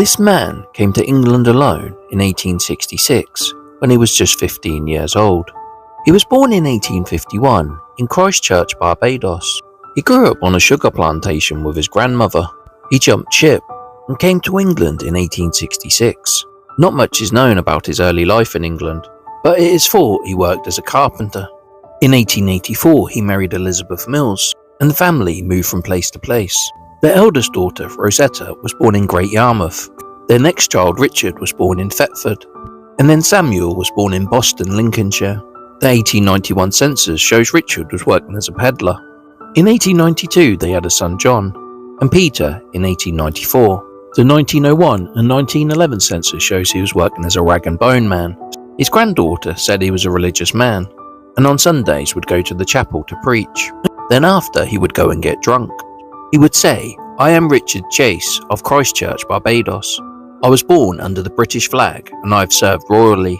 This man came to England alone in 1866 when he was just 15 years old. He was born in 1851 in Christchurch, Barbados. He grew up on a sugar plantation with his grandmother. He jumped ship and came to England in 1866. Not much is known about his early life in England, but it is thought he worked as a carpenter. In 1884, he married Elizabeth Mills, and the family moved from place to place. Their eldest daughter, Rosetta, was born in Great Yarmouth. Their next child, Richard, was born in Thetford, and then Samuel was born in Boston, Lincolnshire. The 1891 census shows Richard was working as a peddler. In 1892, they had a son, John, and Peter in 1894. The 1901 and 1911 census shows he was working as a rag and bone man. His granddaughter said he was a religious man, and on Sundays would go to the chapel to preach. Then after, he would go and get drunk. He would say, "I am Richard Chase of Christchurch, Barbados. I was born under the British flag and I have served royally."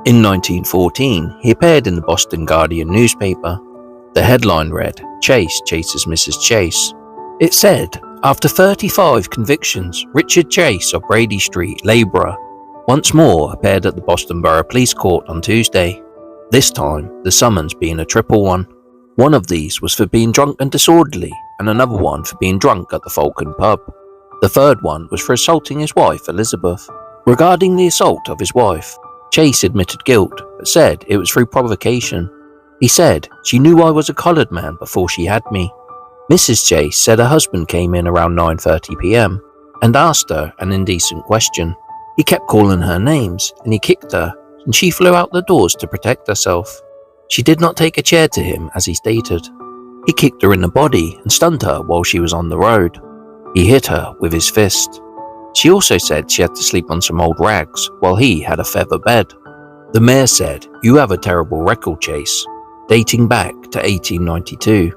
In 1914, he appeared in the Boston Guardian newspaper. The headline read, "Chase chases Mrs. Chase." It said, after 35 convictions, Richard Chase of Brady Street, labourer, once more appeared at the Boston Borough Police Court on Tuesday. This time, the summons being a triple one. One of these was for being drunk and disorderly, and another one for being drunk at the Falcon pub. The third one was for assaulting his wife, Elizabeth. Regarding the assault of his wife, Chase admitted guilt, but said it was through provocation. He said, "She knew I was a coloured man before she had me." Mrs. Chase said her husband came in around 9:30 p.m. and asked her an indecent question. He kept calling her names, and he kicked her, and she flew out the doors to protect herself. She did not take a chair to him, as he stated. He kicked her in the body and stunned her while she was on the road. He hit her with his fist. She also said she had to sleep on some old rags while he had a feather bed. The mayor said, "You have a terrible record, Chase, dating back to 1892.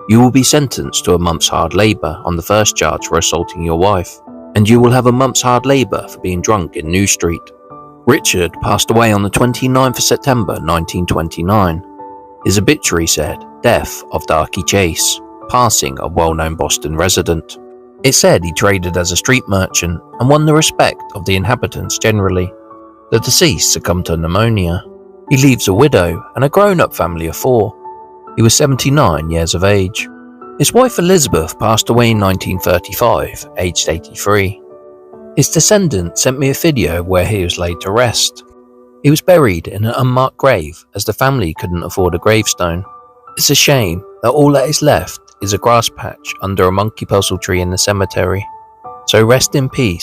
You will be sentenced to a month's hard labour on the first charge for assaulting your wife, and you will have a month's hard labour for being drunk in New Street." Richard passed away on the 29th of September 1929. His obituary said, "Death of Darky Chase, passing a well-known Boston resident." It said he traded as a street merchant and won the respect of the inhabitants generally. The deceased succumbed to pneumonia. He leaves a widow and a grown-up family of 4. He was 79 years of age. His wife Elizabeth passed away in 1935, aged 83. His descendants sent me a video where he was laid to rest. He was buried in an unmarked grave as the family couldn't afford a gravestone. It's a shame that all that is left is a grass patch under a monkey puzzle tree in the cemetery. So rest in peace.